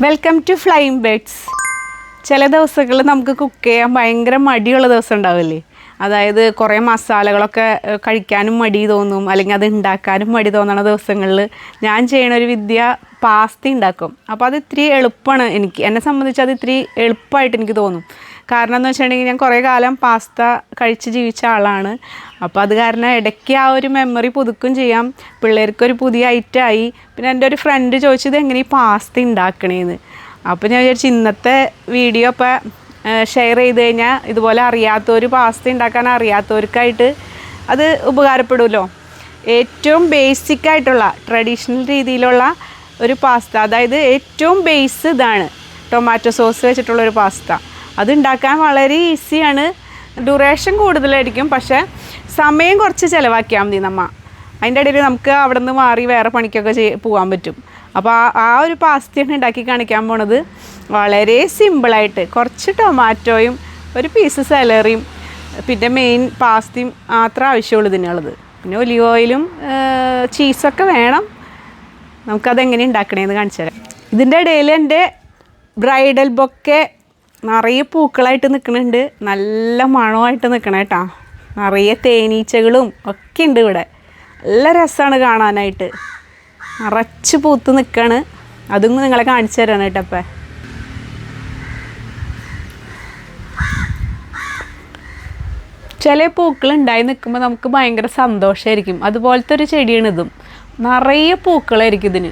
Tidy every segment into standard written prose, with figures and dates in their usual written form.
Welcome to flying birds. ചില ദിവസങ്ങളിൽ നമുക്ക് കുക്ക് ചെയ്യാൻ ഭയങ്കര മടിയുള്ള ദിവസം ഉണ്ടാവില്ലേ? അതായത് കുറേ മസാലകളൊക്കെ കഴിക്കാനും മടി തോന്നും, അല്ലെങ്കിൽ അത് ഉണ്ടാക്കാനും മടി തോന്നണ ദിവസങ്ങളിൽ ഞാൻ ചെയ്യണൊരു വിദ്യ പാസ്ത ഉണ്ടാക്കും. അപ്പോൾ അത് ഇത്തിരി എളുപ്പമാണ്. എന്നെ സംബന്ധിച്ച് അത് ഇത്തിരി എളുപ്പമായിട്ട് എനിക്ക് തോന്നും. കാരണം എന്ന് വെച്ചിട്ടുണ്ടെങ്കിൽ ഞാൻ കുറേ കാലം പാസ്ത കഴിച്ച് ജീവിച്ച ആളാണ്. അപ്പോൾ അത് കാരണം ഇടയ്ക്ക് ആ ഒരു മെമ്മറി പുതുക്കും ചെയ്യാം. പിള്ളേർക്കൊരു പുതിയ ഐറ്റമായി. പിന്നെ എൻ്റെ ഒരു ഫ്രണ്ട് ചോദിച്ചത് എങ്ങനെ ഈ പാസ്ത ഉണ്ടാക്കണേന്ന്. അപ്പോൾ ഞാൻ വിചാരിച്ചു ഇന്നത്തെ വീഡിയോ ഇപ്പോൾ ഷെയർ ചെയ്ത് കഴിഞ്ഞാൽ ഇതുപോലെ അറിയാത്തവർ, പാസ്ത ഉണ്ടാക്കാൻ അറിയാത്തവർക്കായിട്ട് അത് ഉപകാരപ്പെടുമല്ലോ. ഏറ്റവും ബേസിക്കായിട്ടുള്ള ട്രഡീഷണൽ രീതിയിലുള്ള ഒരു പാസ്ത, അതായത് ഏറ്റവും ബേസ് ഇതാണ്, ടൊമാറ്റോ സോസ് വെച്ചിട്ടുള്ളൊരു പാസ്ത. അത് ഉണ്ടാക്കാൻ വളരെ ഈസിയാണ്. ഡ്യൂറേഷൻ കൂടുതലായിരിക്കും, പക്ഷേ സമയം കുറച്ച് ചിലവാക്കിയാൽ മതി. അതിൻ്റെ ഇടയിൽ നമുക്ക് അവിടെ നിന്ന് മാറി വേറെ പണിക്കൊക്കെ പോകാൻ പറ്റും. അപ്പോൾ ആ ഒരു പാസ്തയാണ് ഉണ്ടാക്കി കാണിക്കാൻ പോണത്. വളരെ സിമ്പിളായിട്ട് കുറച്ച് ടൊമാറ്റോയും ഒരു പീസ് സെലറിയും പിന്നെ മെയിൻ പാസ്തയും മാത്രമേ ആവശ്യമുള്ളൂ ഇതിനുള്ളത്. പിന്നെ ഒലിവ് ഓയിലും ചീസൊക്കെ വേണം. നമുക്കതെങ്ങനെ ഉണ്ടാക്കണേന്ന് കാണിച്ചു തരാം. ഇതിൻ്റെ ഇടയിൽ എൻ്റെ ബ്രൈഡൽ ബൊക്കെ നിറയെ പൂക്കളായിട്ട് നിൽക്കുന്നുണ്ട്. നല്ല മണമായിട്ട് നിൽക്കണം കേട്ടോ. നിറയെ തേനീച്ചകളും ഒക്കെ ഉണ്ട് ഇവിടെ. നല്ല രസമാണ് കാണാനായിട്ട്. നിറച്ച് പൂത്ത് നിൽക്കുകയാണ്. അതും നിങ്ങളെ കാണിച്ചു തരാണ് കേട്ടോ. അപ്പം ചില പൂക്കൾ ഉണ്ടായി നിൽക്കുമ്പോൾ നമുക്ക് ഭയങ്കര സന്തോഷമായിരിക്കും. അതുപോലത്തെ ഒരു ചെടിയാണ് ഇതും. നിറയെ പൂക്കളായിരിക്കും ഇതിന്.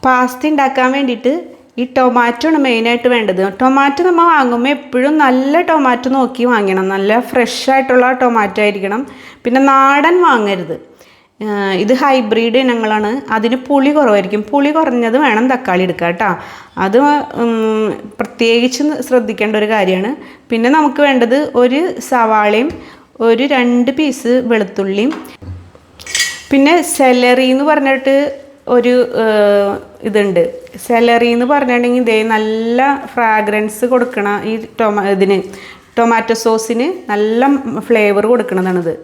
പാസ്ത ഉണ്ടാക്കാൻ വേണ്ടിയിട്ട് ഈ ടൊമാറ്റോ ആണ് മെയിനായിട്ട് വേണ്ടത്. ടൊമാറ്റോ നമ്മൾ വാങ്ങുമ്പോൾ എപ്പോഴും നല്ല ടൊമാറ്റോ നോക്കി വാങ്ങണം. നല്ല ഫ്രഷ് ആയിട്ടുള്ള ടൊമാറ്റോ ആയിരിക്കണം. പിന്നെ നാടൻ വാങ്ങരുത്. ഇത് ഹൈബ്രിഡ് ഇനങ്ങളാണ്. അതിന് പുളി കുറവായിരിക്കും. പുളി കുറഞ്ഞത് വേണം തക്കാളി എടുക്കുക കേട്ടോ. അത് പ്രത്യേകിച്ച് ശ്രദ്ധിക്കേണ്ട ഒരു കാര്യമാണ്. പിന്നെ നമുക്ക് വേണ്ടത് ഒരു സവാളയും ഒരു 2 പീസ് വെളുത്തുള്ളിയും പിന്നെ സെലറി എന്ന് പറഞ്ഞിട്ട് ഒരു ഇതുണ്ട്. സെലറി എന്ന് പറഞ്ഞിട്ടുണ്ടെങ്കിൽ ഇതേ നല്ല ഫ്രാഗ്രൻസ് കൊടുക്കണ ഈ ടൊമാറ്റോ സോസിന് നല്ല ഫ്ലേവർ കൊടുക്കണതാണിത്.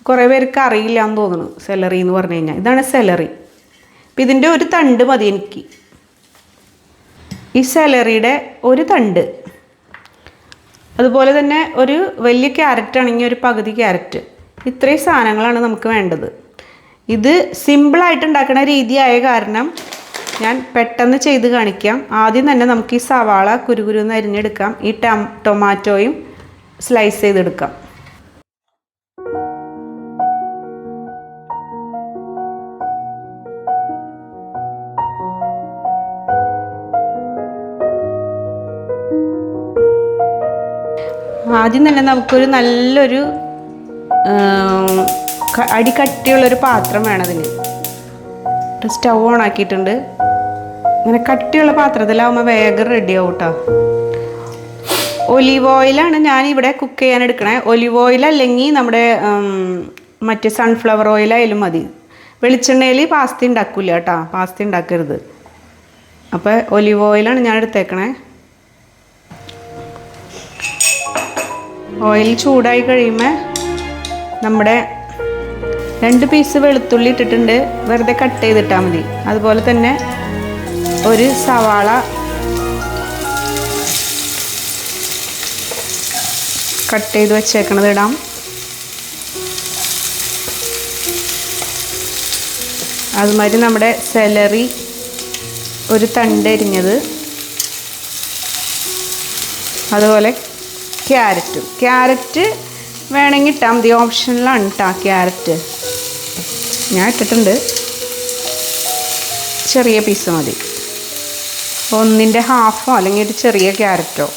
കുറേ പേർക്ക് അറിയില്ല എന്ന് തോന്നുന്നു സെലറി എന്ന് പറഞ്ഞു കഴിഞ്ഞാൽ. ഇതാണ് സെലറി. അപ്പം ഇതിൻ്റെ ഒരു തണ്ട് മതി എനിക്ക്. ഈ സെലറിയുടെ ഒരു തണ്ട്. അതുപോലെ തന്നെ ഒരു വലിയ ക്യാരറ്റ് ആണെങ്കിൽ ഒരു പകുതി ക്യാരറ്റ്. ഇത്രയും സാധനങ്ങളാണ് നമുക്ക് വേണ്ടത്. ഇത് സിമ്പിളായിട്ട് ഉണ്ടാക്കുന്ന രീതിയായ കാരണം ഞാൻ പെട്ടെന്ന് ചെയ്ത് കാണിക്കാം. ആദ്യം തന്നെ നമുക്ക് ഈ സവാള കുരുകുരുന്ന് അരിഞ്ഞെടുക്കാം. ഈ ടൊമാറ്റോയും സ്ലൈസ് ചെയ്തെടുക്കാം. ആദ്യം തന്നെ നമുക്കൊരു നല്ലൊരു അടികട്ടിയുള്ളൊരു പാത്രം വേണം അതിന്. സ്റ്റൗ ഓൺ ആക്കിയിട്ടുണ്ട്. ഇങ്ങനെ കട്ടിയുള്ള പാത്രത്തിലാവുമ്പോൾ വേഗം റെഡിയാവും കേട്ടോ. ഒലിവ് ഓയിലാണ് ഞാനിവിടെ കുക്ക് ചെയ്യാൻ എടുക്കണേ. ഒലിവ് ഓയിൽ അല്ലെങ്കിൽ നമ്മുടെ മറ്റേ സൺഫ്ലവർ ഓയിലായാലും മതി. വെളിച്ചെണ്ണയിൽ പാസ്ത ഉണ്ടാക്കില്ല കേട്ടോ. പാസ്ത ഉണ്ടാക്കരുത്. അപ്പോൾ ഒലിവ് ഓയിലാണ് ഞാൻ എടുത്തേക്കണേ. ഓയിൽ ചൂടായി കഴിയുമ്പോൾ നമ്മുടെ 2 പീസ് വെളുത്തുള്ളി ഇട്ടിട്ടുണ്ട്. വെറുതെ കട്ട് ചെയ്തിട്ടാൽ മതി. അതുപോലെ തന്നെ ഒരു സവാള കട്ട് ചെയ്ത് വെച്ചേക്കണത് ഇടാം. അതുമാതിരി നമ്മുടെ സെലറി ഒരു തണ്ട് അരിഞ്ഞത്, അതുപോലെ ക്യാരറ്റ് വേണമെങ്കിൽ ഇട്ടാൽ മതി. ഓപ്ഷനിലാണ് ഇട്ടാ ക്യാരറ്റ്. ഞാൻ ഇട്ടിട്ടുണ്ട്. ചെറിയ പീസ് മതി. 1/2 അല്ലെങ്കിൽ ഒരു ചെറിയ ക്യാരറ്റോ.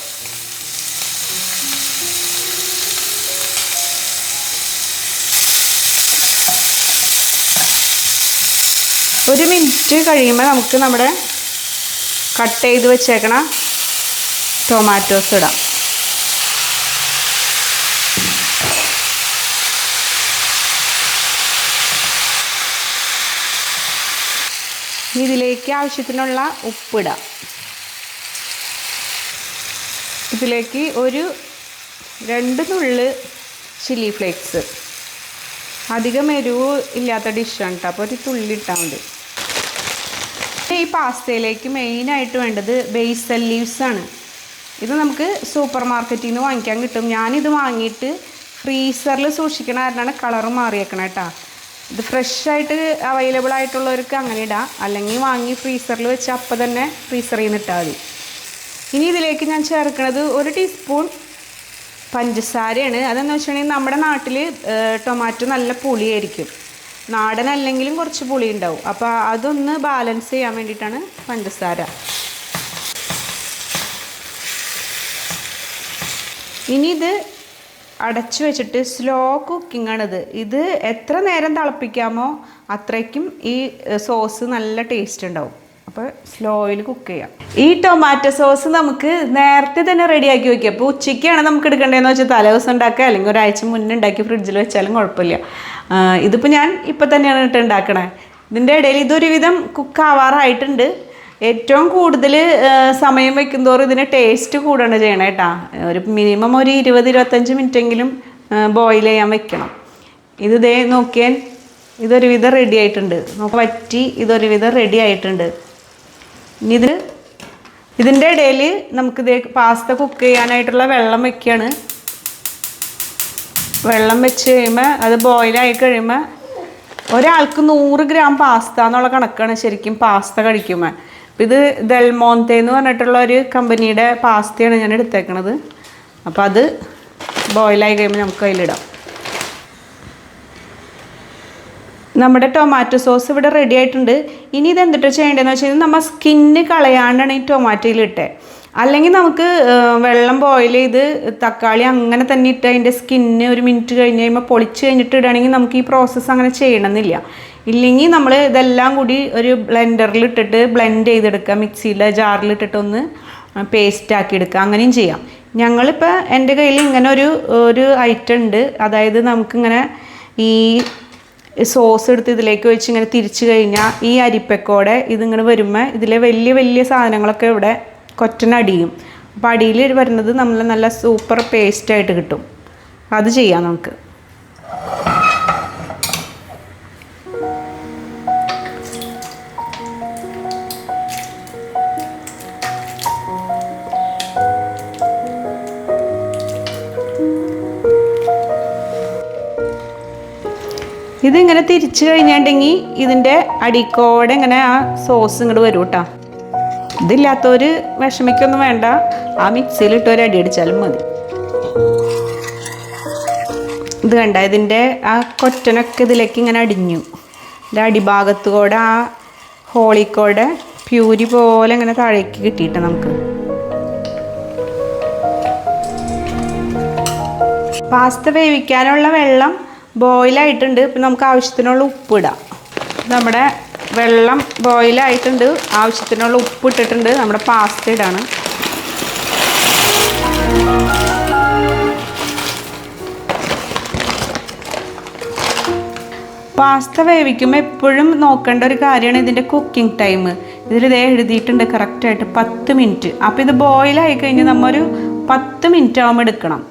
ഒരു മിനിറ്റ് കഴിയുമ്പോൾ നമുക്ക് നമ്മുടെ കട്ട് ചെയ്ത് വെച്ചേക്കണ ടൊമാറ്റോസ് ഇടാം. ഇതിലേക്ക് ആവശ്യത്തിനുള്ള ഉപ്പിടാം. ഇതിലേക്ക് ഒരു 2 നുള്ള് ചില്ലി ഫ്ലേക്സ്, അധികം എരിവ് ഇല്ലാത്ത ഡിഷാണ് കേട്ടോ. അപ്പോൾ ഒരു തുള്ളി ഇട്ടാൽ മതി. ഈ പാസ്തയിലേക്ക് മെയിനായിട്ട് വേണ്ടത് ബേസൽ ലീവ്സാണ്. ഇത് നമുക്ക് സൂപ്പർ മാർക്കറ്റിൽ നിന്ന് വാങ്ങിക്കാൻ കിട്ടും. ഞാനിത് വാങ്ങിയിട്ട് ഫ്രീസറിൽ സൂക്ഷിക്കണ കാരണമാണ് കളറ് മാറിയേക്കണം കേട്ടോ. ഇത് ഫ്രഷായിട്ട് അവൈലബിൾ ആയിട്ടുള്ളവർക്ക് അങ്ങനെ ഇടാം, അല്ലെങ്കിൽ വാങ്ങി ഫ്രീസറിൽ വെച്ച് അപ്പം തന്നെ ഫ്രീസറിൽ നിന്ന് ഇട്ടാൽ മതി. ഇനി ഇതിലേക്ക് ഞാൻ ചേർക്കുന്നത് 1 ടീസ്പൂൺ പഞ്ചസാരയാണ്. അതെന്ന് വെച്ചിട്ടുണ്ടെങ്കിൽ നമ്മുടെ നാട്ടിൽ ടൊമാറ്റോ നല്ല പുളിയായിരിക്കും, നാടനല്ലെങ്കിലും കുറച്ച് പുളി ഉണ്ടാവും. അപ്പോൾ അതൊന്ന് ബാലൻസ് ചെയ്യാൻ വേണ്ടിയിട്ടാണ് പഞ്ചസാര. ഇനി ഇത് അടച്ചു വെച്ചിട്ട് സ്ലോ കുക്കിംഗ് ആണിത്. ഇത് എത്ര നേരം തിളപ്പിക്കാമോ അത്രയ്ക്കും ഈ സോസ് നല്ല ടേസ്റ്റ് ഉണ്ടാവും. അപ്പോൾ സ്ലോയിൽ കുക്ക് ചെയ്യാം. ഈ ടൊമാറ്റോ സോസ് നമുക്ക് നേരത്തെ തന്നെ റെഡിയാക്കി വയ്ക്കുക. അപ്പോൾ ഉച്ചയ്ക്കാണ് നമുക്ക് എടുക്കേണ്ടതെന്ന് വെച്ചാൽ തലേ ദിവസം ഉണ്ടാക്കുക, അല്ലെങ്കിൽ ഒരാഴ്ച മുന്നേ ഉണ്ടാക്കി ഫ്രിഡ്ജിൽ വെച്ചാലും കുഴപ്പമില്ല. ഇതിപ്പോൾ ഞാൻ ഇപ്പം തന്നെയാണ് ഇട്ട് ഉണ്ടാക്കണേ. ഇതിൻ്റെ ഇടയിൽ ഇതൊരുവിധം കുക്കാവാറായിട്ടുണ്ട്. ഏറ്റവും കൂടുതൽ സമയം വയ്ക്കുന്തോറും ഇതിന് ടേസ്റ്റ് കൂടാണ് ചെയ്യണം കേട്ടോ. ഒരു മിനിമം ഒരു 20-25 മിനിറ്റെങ്കിലും ബോയിൽ ചെയ്യാൻ വെക്കണം. ഇത് ദേ നോക്കിയാൽ ഇതൊരുവിധം റെഡി ആയിട്ടുണ്ട്. വറ്റി ഇതൊരുവിധം റെഡി ആയിട്ടുണ്ട്. ഇനി ഇതിൻ്റെ ഇടയിൽ നമുക്കിത് പാസ്ത കുക്ക് ചെയ്യാനായിട്ടുള്ള വെള്ളം വെക്കുകയാണ്. വെള്ളം വെച്ച് കഴിയുമ്പോൾ അത് ബോയിലായി കഴിയുമ്പോൾ ഒരാൾക്ക് 100 ഗ്രാം പാസ്ത എന്നുള്ള കണക്കാണ് ശരിക്കും പാസ്ത കഴിക്കുമ്പോൾ. അപ്പം ഇത് ഡെൽമോണ്ടെ എന്ന് പറഞ്ഞിട്ടുള്ള ഒരു കമ്പനിയുടെ പാസ്തയാണ് ഞാൻ എടുത്തേക്കണത്. അപ്പോൾ അത് ബോയിലായി കഴിയുമ്പോൾ നമുക്ക് അതിലിടാം. നമ്മുടെ ടൊമാറ്റോ സോസ് ഇവിടെ റെഡി ആയിട്ടുണ്ട്. ഇനി ഇത് എന്തിട്ട് ചെയ്യേണ്ടതെന്ന് വെച്ച് കഴിഞ്ഞാൽ നമ്മൾ സ്കിന്ന് കളയാണ്ടാണ് ഈ ടൊമാറ്റോയിലിട്ടേ. അല്ലെങ്കിൽ നമുക്ക് വെള്ളം ബോയിൽ ചെയ്ത് തക്കാളി അങ്ങനെ തന്നെ ഇട്ട് അതിൻ്റെ സ്കിന്ന് ഒരു മിനിറ്റ് കഴിഞ്ഞ് കഴിയുമ്പോൾ പൊളിച്ച് കഴിഞ്ഞിട്ട് ഇടുകയാണെങ്കിൽ നമുക്ക് ഈ പ്രോസസ്സ് അങ്ങനെ ചെയ്യണമെന്നില്ല. ഇല്ലെങ്കിൽ നമ്മൾ ഇതെല്ലാം കൂടി ഒരു ബ്ലെൻഡറിൽ ഇട്ടിട്ട് ബ്ലെൻഡ് ചെയ്തെടുക്കുക, മിക്സിയിലെ ജാറിലിട്ടിട്ട് ഒന്ന് പേസ്റ്റ് ആക്കി എടുക്കുക, അങ്ങനെയും ചെയ്യാം. ഞങ്ങളിപ്പോൾ എൻ്റെ കയ്യിൽ ഇങ്ങനെ ഒരു ഐറ്റം ഉണ്ട്. അതായത് നമുക്കിങ്ങനെ ഈ സോസ് എടുത്ത് ഇതിലേക്ക് വെച്ച് ഇങ്ങനെ തിരിച്ചു കഴിഞ്ഞാൽ ഈ അരിപ്പക്കോടെ ഇതിങ്ങനെ വരുമ്പോൾ ഇതിലെ വലിയ വലിയ സാധനങ്ങളൊക്കെ ഇവിടെ കൊറ്റനടിയും. അപ്പോൾ അടിയിൽ വരുന്നത് നമ്മൾ നല്ല സൂപ്പർ പേസ്റ്റായിട്ട് കിട്ടും. അത് ചെയ്യാം നമുക്ക്. ഇതിങ്ങനെ തിരിച്ചു കഴിഞ്ഞിട്ടുണ്ടെങ്കിൽ ഇതിൻ്റെ അടിക്കോടെ ഇങ്ങനെ ആ സോസ് ഇങ്ങോട്ട് വരും കേട്ടോ. ഇതില്ലാത്തവർ വിഷമിക്കൊന്നും വേണ്ട, ആ മിക്സിയിലിട്ട് ഒരു അടി അടിച്ചാലും മതി. ഇത് കണ്ട ഇതിൻ്റെ ആ കൊറ്റനൊക്കെ ഇതിലേക്ക് ഇങ്ങനെ അടിഞ്ഞു. ഇതിൻ്റെ അടിഭാഗത്ത് കൂടെ ആ ഹോളിക്കോടെ പ്യൂരി പോലെ ഇങ്ങനെ താഴേക്ക് കിട്ടിയിട്ട് നമുക്ക് പാസ്ത വേവിക്കാനുള്ള വെള്ളം ബോയിലായിട്ടുണ്ട്. ഇപ്പം നമുക്ക് ആവശ്യത്തിനുള്ള ഉപ്പ് ഇടാം. നമ്മുടെ വെള്ളം ബോയിലായിട്ടുണ്ട്, ആവശ്യത്തിനുള്ള ഉപ്പ് ഇട്ടിട്ടുണ്ട്. നമ്മുടെ പാസ്ത ഇടാണ്. പാസ്ത വേവിക്കുമ്പോൾ എപ്പോഴും നോക്കേണ്ട ഒരു കാര്യമാണ് ഇതിൻ്റെ കുക്കിംഗ് ടൈം. ഇതിലിതേ എഴുതിയിട്ടുണ്ട് കറക്റ്റായിട്ട് 10 മിനിറ്റ്. അപ്പോൾ ഇത് ബോയിലായി കഴിഞ്ഞ് നമ്മൊരു 10 മിനിറ്റ് ആകുമ്പോൾ എടുക്കണം.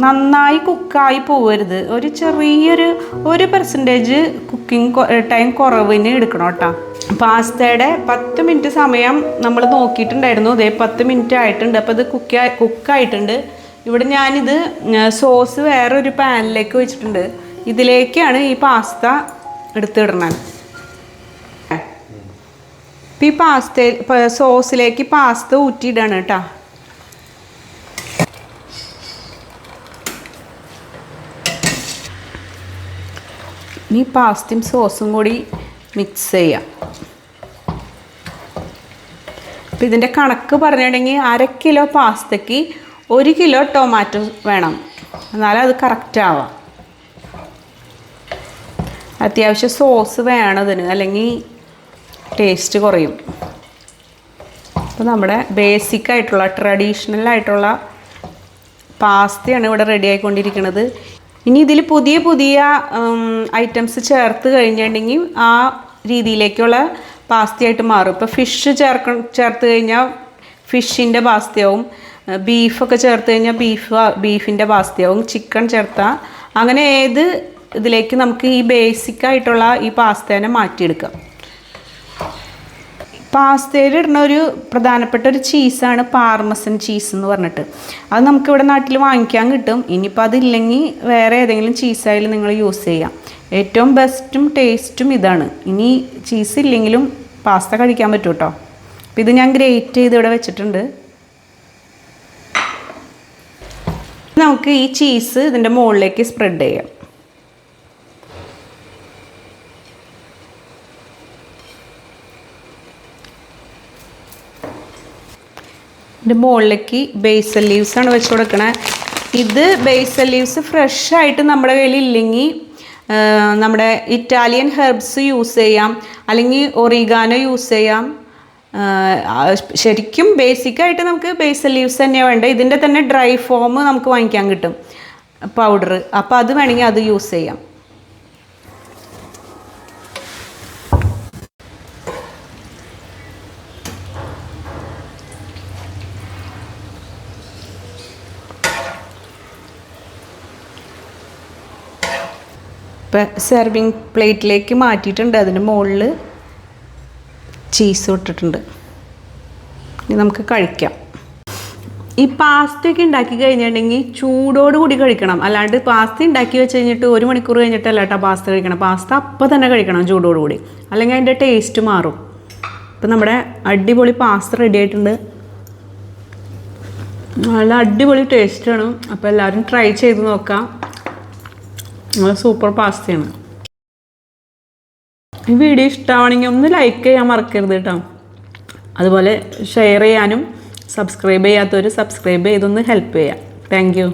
നന്നായി കുക്കായി പോകരുത്. ഒരു ചെറിയൊരു 1% കുക്കിംഗ് ടൈം കുറവിന് എടുക്കണം കേട്ടോ. പാസ്തയുടെ 10 മിനിറ്റ് സമയം നമ്മൾ നോക്കിയിട്ടുണ്ടായിരുന്നു. അതേ 10 മിനിറ്റ് ആയിട്ടുണ്ട്. അപ്പോൾ ഇത് കുക്കായിട്ടുണ്ട്. ഇവിടെ ഞാനിത് സോസ് വേറൊരു പാനിലേക്ക് വെച്ചിട്ടുണ്ട്. ഇതിലേക്കാണ് ഈ പാസ്ത എടുത്തിടണം. ഈ സോസിലേക്ക് പാസ്ത ഊറ്റിയിടാണ് കേട്ടോ. ഈ പാസ്തയും സോസും കൂടി മിക്സ് ചെയ്യാം. അപ്പോൾ ഇതിൻ്റെ കണക്ക് പറഞ്ഞിട്ടുണ്ടെങ്കിൽ 1/2 കിലോ പാസ്തയ്ക്ക് 1 കിലോ ടൊമാറ്റോ വേണം, എന്നാലും അത് കറക്റ്റ് ആവാം. അത്യാവശ്യം സോസ് വേണതിന്, അല്ലെങ്കിൽ ടേസ്റ്റ് കുറയും. അപ്പോൾ നമ്മുടെ ബേസിക് ആയിട്ടുള്ള ട്രഡീഷണൽ ആയിട്ടുള്ള പാസ്തയാണ് ഇവിടെ റെഡി ആയിക്കൊണ്ടിരിക്കുന്നത്. ഇനി ഇതിൽ പുതിയ പുതിയ ഐറ്റംസ് ചേർത്ത് കഴിഞ്ഞിട്ടുണ്ടെങ്കിൽ ആ രീതിയിലേക്കുള്ള പാസ്തയായിട്ട് മാറും. ഇപ്പോൾ ഫിഷ് ചേർത്ത് കഴിഞ്ഞാൽ ഫിഷിൻ്റെ പാസ്തയാവും, ബീഫൊക്കെ ചേർത്ത് കഴിഞ്ഞാൽ ബീഫിൻ്റെ പാസ്തയാവും, ചിക്കൻ ചേർത്താൽ അങ്ങനെ ഏത് ഇതിലേക്ക് നമുക്ക് ഈ ബേസിക് ആയിട്ടുള്ള ഈ പാസ്തേനെ മാറ്റിയെടുക്കാം. പാസ്തയിൽ ഇടുന്ന ഒരു പ്രധാനപ്പെട്ട ഒരു ചീസാണ് പാർമസൻ ചീസ് എന്ന് പറഞ്ഞിട്ട്. അത് നമുക്കിവിടെ നാട്ടിൽ വാങ്ങിക്കാൻ കിട്ടും. ഇനിയിപ്പോൾ അതില്ലെങ്കിൽ വേറെ ഏതെങ്കിലും ചീസായാലും നിങ്ങൾ യൂസ് ചെയ്യാം. ഏറ്റവും ബെസ്റ്റും ടേസ്റ്റും ഇതാണ്. ഇനി ചീസ് ഇല്ലെങ്കിലും പാസ്ത കഴിക്കാൻ പറ്റും കേട്ടോ. അപ്പോൾ ഇത് ഞാൻ ഗ്രേറ്റ് ചെയ്ത് ഇവിടെ വെച്ചിട്ടുണ്ട്. നമുക്ക് ഈ ചീസ് ഇതിൻ്റെ മുകളിലേക്ക് സ്പ്രെഡ് ചെയ്യാം. ഇതിൻ്റെ മുകളിലേക്ക് ബേസൽ ലീവ്സാണ് വെച്ച് കൊടുക്കണേ. ഇത് ബേസൽ ലീവ്സ് ഫ്രഷ് ആയിട്ട് നമ്മുടെ കയ്യിൽ ഇല്ലെങ്കിൽ നമ്മുടെ ഇറ്റാലിയൻ ഹെർബ്സ് യൂസ് ചെയ്യാം, അല്ലെങ്കിൽ ഒറിഗാനോ യൂസ് ചെയ്യാം. ശരിക്കും ബേസിക്കായിട്ട് നമുക്ക് ബേസൽ ലീവ്സ് തന്നെയാണ് വേണ്ടത്. ഇതിൻ്റെ തന്നെ ഡ്രൈ ഫോം നമുക്ക് വാങ്ങിക്കാൻ കിട്ടും, പൗഡർ. അപ്പോൾ അത് വേണമെങ്കിൽ അത് യൂസ് ചെയ്യാം. ഇപ്പം സെർവിങ് പ്ലേറ്റിലേക്ക് മാറ്റിയിട്ടുണ്ട്. അതിൻ്റെ മുകളിൽ ചീസ് ഇട്ടിട്ടുണ്ട്. ഇനി നമുക്ക് കഴിക്കാം. ഈ പാസ്തയൊക്കെ ഉണ്ടാക്കി കഴിഞ്ഞിട്ടുണ്ടെങ്കിൽ ചൂടോടുകൂടി കഴിക്കണം. അല്ലാണ്ട് പാസ്ത ഉണ്ടാക്കി വെച്ച് കഴിഞ്ഞിട്ട് 1 മണിക്കൂർ കഴിഞ്ഞിട്ടല്ല കേട്ടോ പാസ്ത കഴിക്കണം. പാസ്ത അപ്പം തന്നെ കഴിക്കണം ചൂടോടുകൂടി, അല്ലെങ്കിൽ അതിൻ്റെ ടേസ്റ്റ് മാറും. ഇപ്പം നമ്മുടെ അടിപൊളി പാസ്ത റെഡി ആയിട്ടുണ്ട്. നല്ല അടിപൊളി ടേസ്റ്റാണ്. അപ്പോൾ എല്ലാവരും ട്രൈ ചെയ്ത് നോക്കാം. നല്ല സൂപ്പർ പാസ്തയാണ്. ഈ വീഡിയോ ഇഷ്ടമാണെങ്കിൽ ഒന്ന് ലൈക്ക് ചെയ്യാൻ മറക്കരുത് കേട്ടോ. അതുപോലെ ഷെയർ ചെയ്യാനും സബ്സ്ക്രൈബ് ചെയ്യാത്തവർ സബ്സ്ക്രൈബ് ചെയ്തൊന്ന് ഹെൽപ്പ് ചെയ്യാം. Thank you.